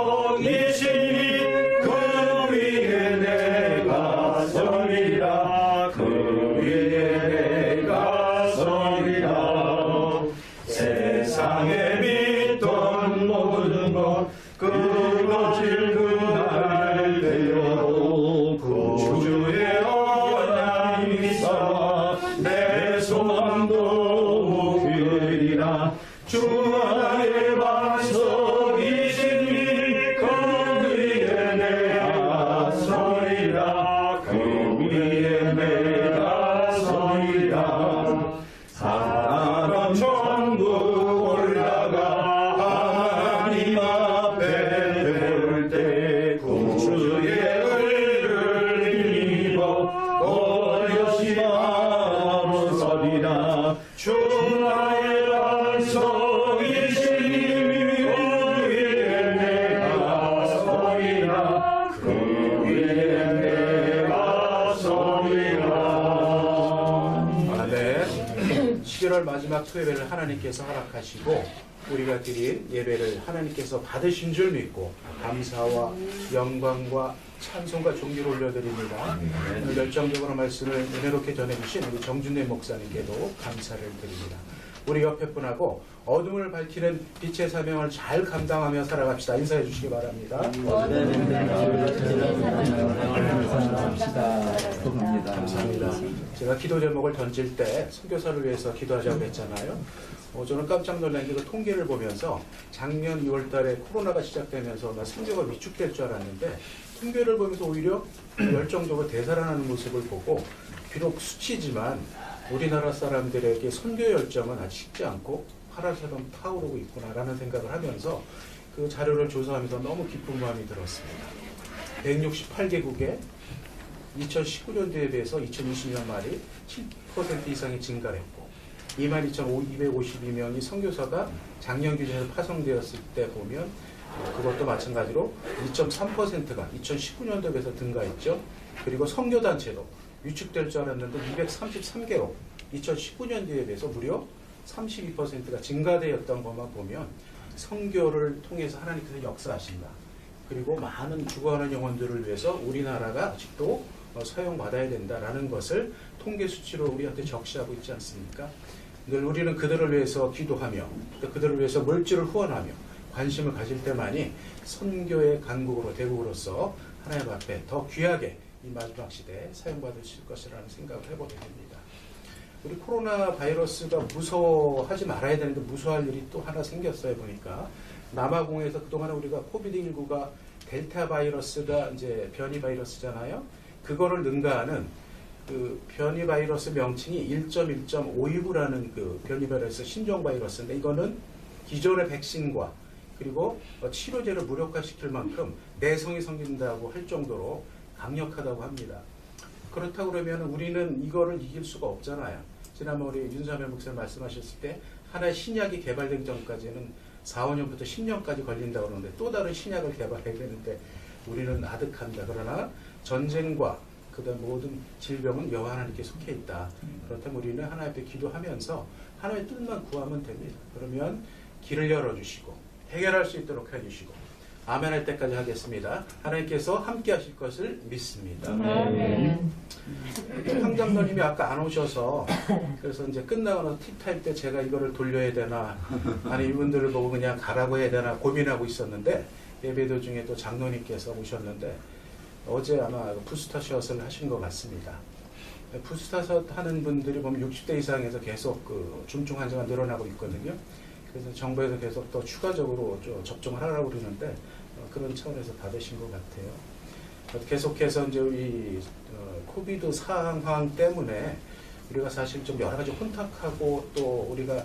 그 위에 내가 서리라. 그 위에 내가 서리라. 세상에 믿던 모든 것 끊어질 그날 되어도 구주의 언약이 있어 내 소망도 그리라. 주 나의 반석이시니 그 위에 내가 서리라. 그 위에 내가 서리라. 사람 전부 올라가 하나님 앞에 볼 때 구주의 의를 입어 어여시 바로 서리라. 주 나의 반석이시니 그 위에 내가 서리라. 그 위에 내가 서리라. 아멘. 11월 마지막 토요일을 하나님께서 허락하시고 우리가 드린 예배를 하나님께서 받으신 줄 믿고 감사와 영광과 찬송과 존귀를 올려드립니다. 오늘 열정적으로 말씀을 은혜롭게 전해주신 우리 정준래 목사님께도 감사를 드립니다. 우리 옆에 분하고 어둠을 밝히는 빛의 사명을 잘 감당하며 살아갑시다. 인사해 주시기 바랍니다. 감사합니다. 제가 기도 제목을 던질 때 선교사를 위해서 기도하자고 했잖아요. 저는 깜짝 놀란 게 그 통계를 보면서 작년 2월 달에 코로나가 시작되면서 나 선교가 위축될 줄 알았는데 통계를 보면서 오히려 열정적으로 대사하는 모습을 보고 비록 수치지만 우리나라 사람들에게 선교 열정은 아직 식지 않고 파라처럼 타오르고 있구나라는 생각을 하면서 그 자료를 조사하면서 너무 기쁜 마음이 들었습니다. 168개국에 2019년도에 비해서 2020년 말이 7% 이상이 증가했고 22,252명이 선교사가 작년 기준에서 파송되었을 때 보면 그것도 마찬가지로 2.3%가 2019년도에 비해서 증가했죠. 그리고 선교단체도 위축될 줄 알았는데 233개로 2019년도에 비해서 무려 32%가 증가되었던 것만 보면 선교를 통해서 하나님께서 역사하신다. 그리고 많은 죽어가는 영혼들을 위해서 우리나라가 아직도 사용받아야 된다라는 것을 통계 수치로 우리한테 적시하고 있지 않습니까? 늘 우리는 그들을 위해서 기도하며 또 그들을 위해서 물질을 후원하며 관심을 가질 때만이 선교의 강국으로 대국으로서 하나님 앞에 더 귀하게 이 마지막 시대에 사용받으실 것이라는 생각을 해보게 됩니다. 우리 코로나 바이러스가 무서워하지 말아야 되는데 무서워할 일이 또 하나 생겼어요. 보니까 남아공에서 그동안 우리가 코비드19가 델타 바이러스가 이제 변이 바이러스잖아요. 그거를 능가하는 그 변이 바이러스 명칭이 1.1.529라는 그 변이 바이러스 신종 바이러스인데 이거는 기존의 백신과 그리고 치료제를 무력화시킬 만큼 내성이 생긴다고 할 정도로 강력하다고 합니다. 그렇다고 그러면 우리는 이거를 이길 수가 없잖아요. 지난번 우리 윤사면 목사님 말씀하셨을 때 하나의 신약이 개발되기 전까지는 4, 5년부터 10년까지 걸린다고 그러는데 또 다른 신약을 개발해야 되는데 우리는 아득한다. 그러나 전쟁과 그다음 모든 질병은 여호와 하나님께 속해 있다. 그렇다면 우리는 하나님 앞에 기도하면서 하나님의 뜻만 구하면 됩니다. 그러면 길을 열어주시고 해결할 수 있도록 해주시고 아멘 할 때까지 하겠습니다. 하나님께서 함께 하실 것을 믿습니다. 황장로님이 아까 안 오셔서 그래서 이제 끝나고 나서 티타임 때 제가 이거를 돌려야 되나 아니 이분들을 보고 그냥 가라고 해야 되나 고민하고 있었는데 예배 도중에 또 장로님께서 오셨는데 어제 아마 부스터샷을 하신 것 같습니다. 부스터샷 하는 분들이 보면 60대 이상에서 계속 그 중증 환자가 늘어나고 있거든요. 그래서 정부에서 계속 또 추가적으로 좀 접종을 하라고 그러는데 그런 차원에서 받으신 것 같아요. 계속해서 이제 이 코비드 상황 때문에 우리가 사실 좀 여러 가지 혼탁하고 또 우리가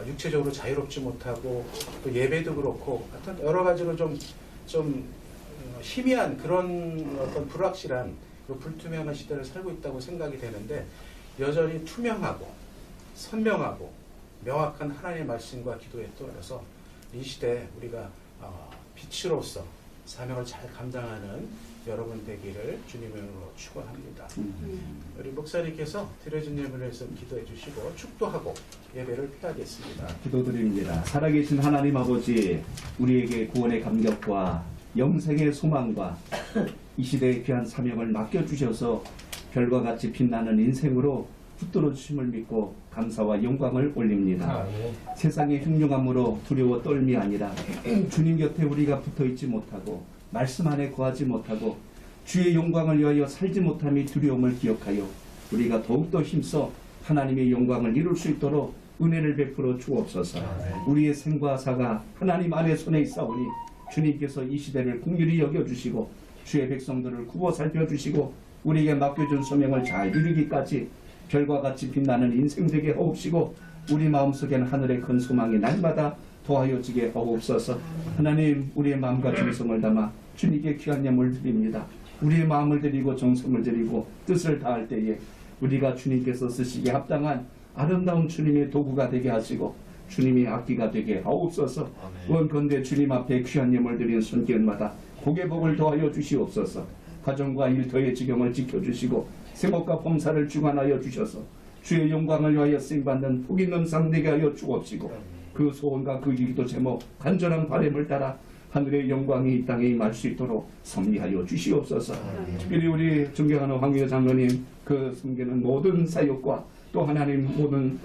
육체적으로 자유롭지 못하고 또 예배도 그렇고 하여튼 여러 가지로 좀 희미한 그런 어떤 불확실한 불투명한 시대를 살고 있다고 생각이 되는데 여전히 투명하고 선명하고 명확한 하나님의 말씀과 기도에 따라서 이 시대에 우리가 빛으로서 사명을 잘 감당하는 여러분 되기를 주님으로 축원합니다. 우리 목사님께서 드려진 예물을 위해서 기도해 주시고 축도하고 예배를 피하겠습니다. 기도드립니다. 살아계신 하나님 아버지, 우리에게 구원의 감격과 영생의 소망과 이 시대의 귀한 사명을 맡겨주셔서 별과 같이 빛나는 인생으로 붙들어 주심을 믿고 감사와 영광을 올립니다. 세상의 흉흉함으로 두려워 떨미 아니라 주님 곁에 우리가 붙어있지 못하고 말씀 안에 거하지 못하고 주의 영광을 위하여 살지 못함이 두려움을 기억하여 우리가 더욱더 힘써 하나님의 영광을 이룰 수 있도록 은혜를 베풀어 주옵소서. 우리의 생과 사가 하나님 안에 손에 있사오니 주님께서 이 시대를 긍휼히 여겨주시고 주의 백성들을 구워 살펴주시고 우리에게 맡겨준 소명을 잘 이루기까지 별과 같이 빛나는 인생 되게 하옵시고 우리 마음속에는 하늘의 큰 소망이 날마다 더하여지게 하옵소서. 하나님, 우리의 마음과 정성을 담아 주님께 귀한 예물 드립니다. 우리의 마음을 드리고 정성을 드리고 뜻을 다할 때에 우리가 주님께서 쓰시기에 합당한 아름다운 주님의 도구가 되게 하시고 주님의 악기가 되게 하옵소서. 원컨대 주님 앞에 귀한 예물 드린 손길마다 복의 복을 더하여 주시옵소서. 가정과 일터의 지경을 지켜주시고 생업과 범사를 주관하여 주셔서 주의 영광을 위하여 쓰임받는 복 있는 상되게 하여 주옵시고 그 소원과 그 기도 제목 간절한 바람을 따라 하늘의 영광이 이 땅에 임할 수 있도록 섭리하여 주시옵소서. 특별히 우리 존경하는 황교 장로님 그 섬기는 모든 사역과 또 하나님 모든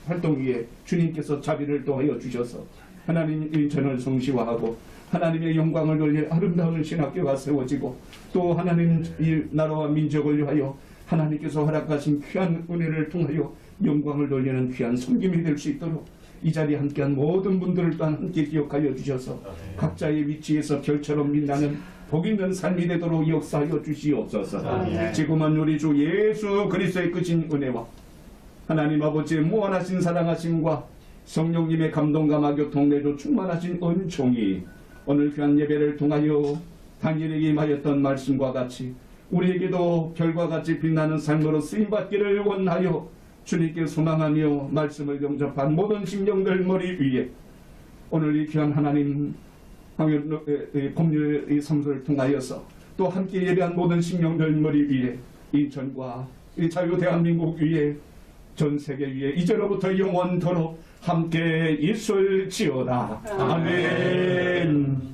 활동 위에 주님께서 자비를 더하여 주셔서 하나님 인천을 성시화하고 하나님의 영광을 돌릴 아름다운 신학교가 세워지고 또 하나님 이 나라와 민족을 위하여 하나님께서 허락하신 귀한 은혜를 통하여 영광을 돌리는 귀한 섬김이 될 수 있도록 이 자리에 함께한 모든 분들을 또한 함께 기억하여 주셔서 각자의 위치에서 별처럼 빛나는 복 있는 삶이 되도록 역사하여 주시옵소서. 지금은 우리 주 예수 그리스도의 크신 은혜와 하나님 아버지의 무한하신 사랑하심과 성령님의 감동과 마교통 내로 충만하신 은총이 오늘 귀한 예배를 통하여 당일에게 임하였던 말씀과 같이 우리에게도 별과 같이 빛나는 삶으로 쓰임받기를 원하여 주님께 소망하며 말씀을 영접한 모든 심령들 머리 위에 오늘 이 귀한 하나님 법률의 성소를 통하여서 또 함께 예배한 모든 심령들 머리 위에 인천과 이 자유 대한민국 위에 전 세계 위에 이제로부터 영원토록 함께 있을지어다. 아멘.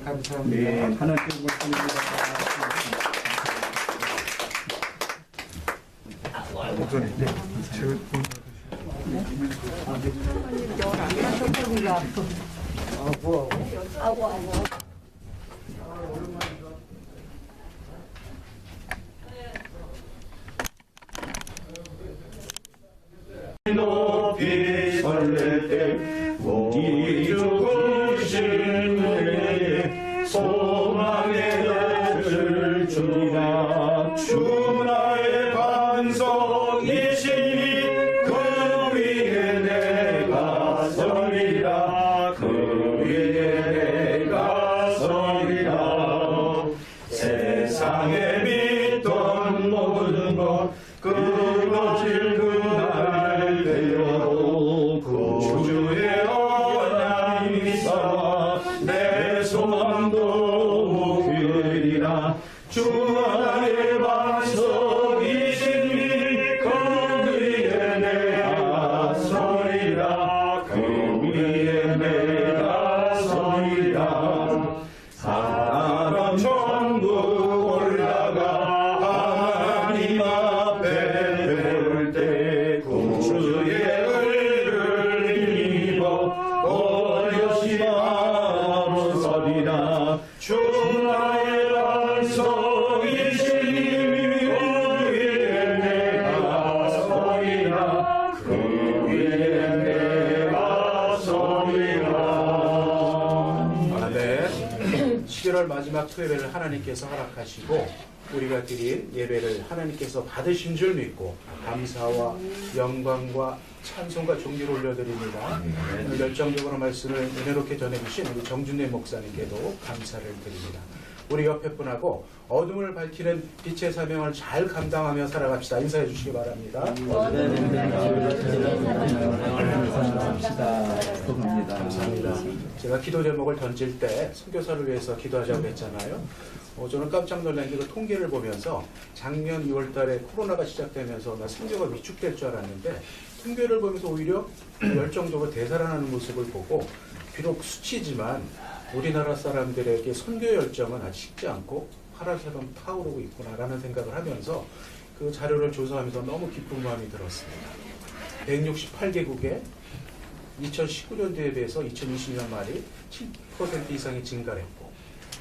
감사합니다. 네, 하나님께 감사합니다. 높이 설렐 때 우리 죽으신 은혜 소망의 낯을 주리라. 주 나의 반석이시니 그 위에 내가 서리라. 그 위에 내가 서리라. 세상에 믿던 모든 것 끊어질 그날 되어도 구주의 언약이 있어 내 소망도 그리라. 주 나의 반석이시니 그 위에 내가 서리라. 그 위에 내가 서리라. 사람 전부 올라가 하나님 앞에 볼 때 구주의 의를 입어 어려시 바로 서리라. 주 나의 반석이시니 그 위에 내가 서리라. 그 위에 내가 서리라. 네. 11월 마지막 토요일을 하나님께서 허락하시고 우리가 드린 예배를 하나님께서 받으신 줄 믿고 감사와 영광과 찬송과 존귀를 올려드립니다. 오늘 열정적으로 말씀을 은혜롭게 전해주신 우리 정준래 목사님께도 감사를 드립니다. 우리 옆에 분하고 어둠을 밝히는 빛의 사명을 잘 감당하며 살아갑시다. 인사해 주시기 바랍니다. 감사합니다. 제가 기도 제목을 던질 때 선교사를 위해서 기도하자고 했잖아요. 저는 깜짝 놀란 게 그 통계를 보면서 작년 2월 달에 코로나가 시작되면서 나 선교가 위축될 줄 알았는데 통계를 보면서 오히려 열정적으로 대사랑하는 모습을 보고 비록 수치지만 우리나라 사람들에게 선교 열정은 아직 식지 않고 파라처럼 타오르고 있구나라는 생각을 하면서 그 자료를 조사하면서 너무 기쁜 마음이 들었습니다. 168개국에 2019년도에 비해서 2020년 말이 7% 이상이 증가를 했고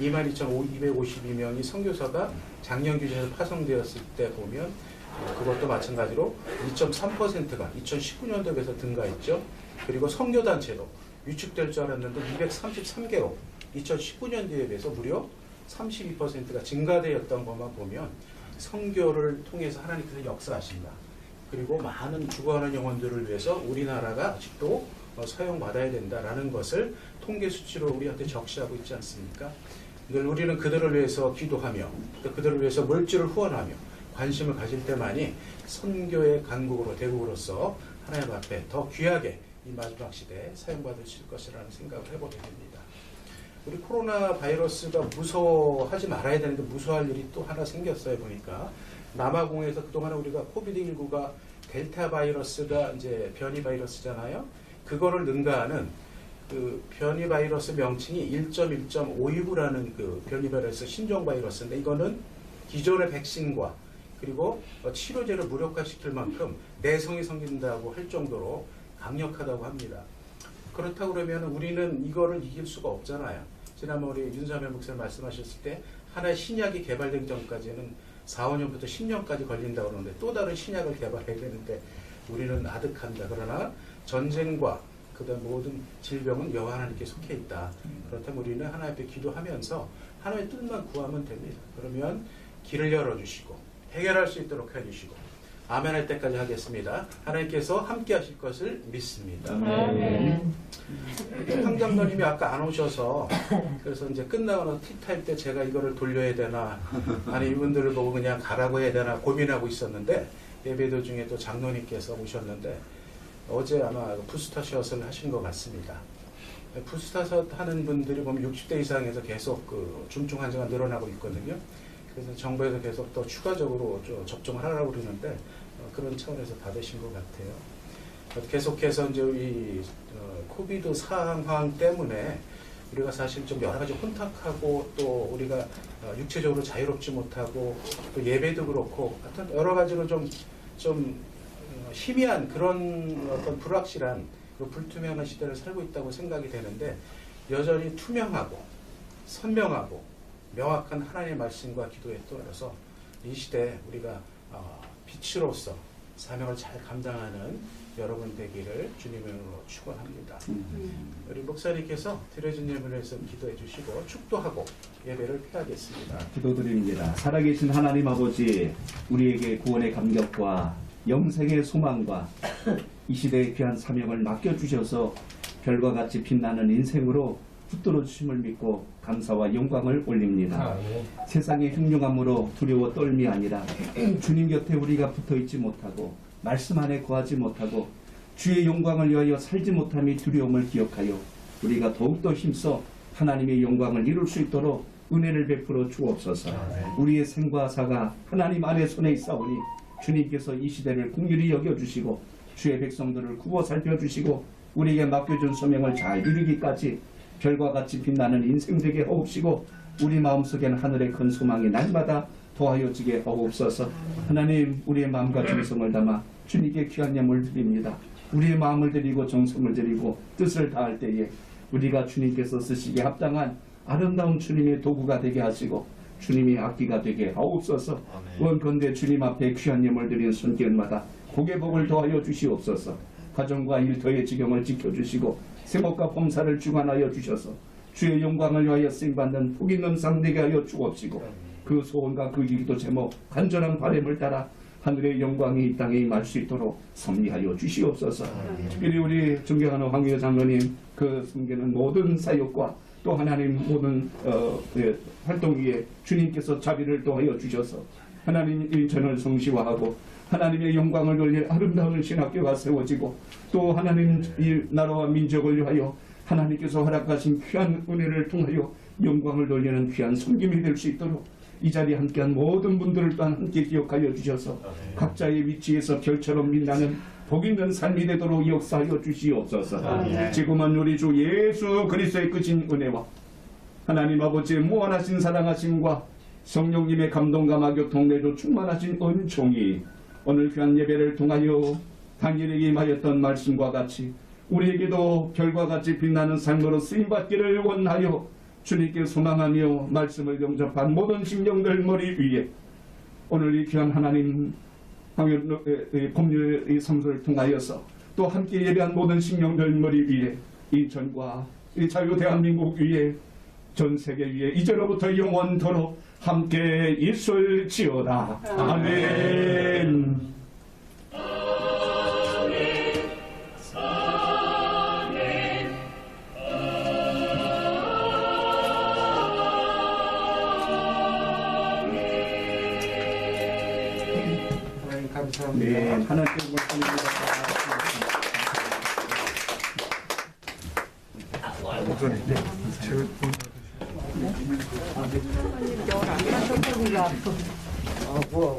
22,252명이 선교사가 작년 기준에서 파송되었을 때 보면 그것도 마찬가지로 2.3%가 2019년도에 비해서 증가했죠. 그리고 선교단체도 위축될 줄 알았는데 233개국 2019년도에 비해서 무려 32%가 증가되었던 것만 보면 선교를 통해서 하나님께서 역사하신다. 그리고 많은 죽어가는 영혼들을 위해서 우리나라가 아직도 사용받아야 된다라는 것을 통계 수치로 우리한테 적시하고 있지 않습니까? 늘 우리는 그들을 위해서 기도하며 또 그들을 위해서 물질을 후원하며 관심을 가질 때만이 선교의 강국으로 대국으로서 하나님 앞에 더 귀하게 이 마지막 시대에 사용받으실 것이라는 생각을 해보게 됩니다. 우리 코로나 바이러스가 무서워하지 말아야 되는데 무서워할 일이 또 하나 생겼어요. 보니까 남아공에서 그동안 우리가 코비드19가 델타 바이러스가 이제 변이 바이러스잖아요. 그거를 능가하는 그 변이 바이러스 명칭이 1.1.529라는 그 변이 바이러스 신종 바이러스인데 이거는 기존의 백신과 그리고 치료제를 무력화시킬 만큼 내성이 생긴다고 할 정도로 강력하다고 합니다. 그렇다고 그러면 우리는 이거를 이길 수가 없잖아요. 지난번 우리 윤사면 목사님 말씀하셨을 때 하나의 신약이 개발되기 전까지는 4, 5년부터 10년까지 걸린다고 그러는데 또 다른 신약을 개발해야 되는데 우리는 아득한다. 그러나 전쟁과 그다음 모든 질병은 여호와 하나님께 속해 있다. 그렇다면 우리는 하나님 앞에 기도하면서 하나님의 뜻만 구하면 됩니다. 그러면 길을 열어주시고 해결할 수 있도록 해주시고 아멘 할 때까지 하겠습니다. 하나님께서 함께 하실 것을 믿습니다. 황장로님이 아까 안 오셔서 그래서 이제 끝나고 티타임 때 제가 이거를 돌려야 되나 아니 이분들을 보고 그냥 가라고 해야 되나 고민하고 있었는데 예배 도중에 또 장로님께서 오셨는데 어제 아마 부스터샷을 하신 것 같습니다. 부스터샷 하는 분들이 보면 60대 이상에서 계속 그 중증 환자가 늘어나고 있거든요. 그래서 정부에서 계속 또 추가적으로 좀 접종을 하라고 그러는데 그런 차원에서 받으신 것 같아요. 계속해서 이제 이 코비드 상황 때문에 우리가 사실 좀 여러 가지 혼탁하고 또 우리가 육체적으로 자유롭지 못하고 또 예배도 그렇고 하여튼 여러 가지로 좀 희미한 그런 어떤 불확실한 불투명한 시대를 살고 있다고 생각이 되는데 여전히 투명하고 선명하고 명확한 하나님의 말씀과 기도에 따라서 이 시대에 우리가 빛으로서 사명을 잘 감당하는 여러분 되기를 주님으로 축원합니다. 우리 목사님께서 드려진 예물을 위해서 기도해 주시고 축도하고 예배를 폐하겠습니다. 기도드립니다. 살아계신 하나님 아버지, 우리에게 구원의 감격과 영생의 소망과 이 시대의 귀한 사명을 맡겨주셔서 별과 같이 빛나는 인생으로 붙들어 주심을 믿고 감사와 영광을 올립니다. 세상의 흉흉함으로 두려워 떨미 아니라 주님 곁에 우리가 붙어있지 못하고 말씀 안에 거하지 못하고 주의 영광을 위하여 살지 못함이 두려움을 기억하여 우리가 더욱더 힘써 하나님의 영광을 이룰 수 있도록 은혜를 베풀어 주옵소서. 우리의 생과 사가 하나님 안에 손에 있사오니 주님께서 이 시대를 긍휼히 여겨주시고 주의 백성들을 구워 살펴주시고 우리에게 맡겨준 소명을 잘 이루기까지 별과 같이 빛나는 인생 되게 하옵시고 우리 마음속에는 하늘의 큰 소망이 날마다 더하여 지게 하옵소서. 하나님, 우리의 마음과 정성을 담아 주님께 귀한 예물 드립니다. 우리의 마음을 드리고 정성을 드리고 뜻을 다할 때에 우리가 주님께서 쓰시기에 합당한 아름다운 주님의 도구가 되게 하시고 주님의 악기가 되게 하옵소서. 원컨대 주님 앞에 귀한 예물 드리는 손길마다 복의 복을 더하여 주시옵소서. 가정과 일터의 지경을 지켜주시고 생업과 범사를 주관하여 주셔서 주의 영광을 위하여 쓰임받는 복 있는 상되게 하여 주옵시고 그 소원과 그 기도 제목 간절한 바람을 따라 하늘의 영광이 이 땅에 임할 수 있도록 섭리하여 주시옵소서. 특별히 우리 존경하는 황교 장로님 그 섬기는 모든 사역과 또 하나님 모든 활동 위에 주님께서 자비를 더하여 주셔서 하나님 인천을 성시화하고 하나님의 영광을 돌릴 아름다운 신학교가 세워지고 또 하나님 이 나라와 민족을 위하여 하나님께서 허락하신 귀한 은혜를 통하여 영광을 돌리는 귀한 섬김이 될 수 있도록 이 자리에 함께한 모든 분들을 또한 함께 기억하여 주셔서 각자의 위치에서 별처럼 빛나는 복 있는 삶이 되도록 역사하여 주시옵소서. 지금은 우리 주 예수 그리스도의 크신 은혜와 하나님 아버지의 무한하신 사랑하심과 성령님의 감동과 마교통 내도 충만하신 은총이 오늘 귀한 예배를 통하여 당일에게 임하였던 말씀과 같이 우리에게도 별과 같이 빛나는 삶으로 쓰임받기를 원하여 주님께 소망하며 말씀을 영접한 모든 심령들 머리 위에 오늘 이 귀한 하나님 법률의 성소를 통하여서 또 함께 예배한 모든 심령들 머리 위에 인천과 이 자유 대한민국 위에 전 세계 위에 이제로부터 영원토록 함께 있을지어다. 아멘. 감사합니다. 네, 하나님께 감사합니다. 아고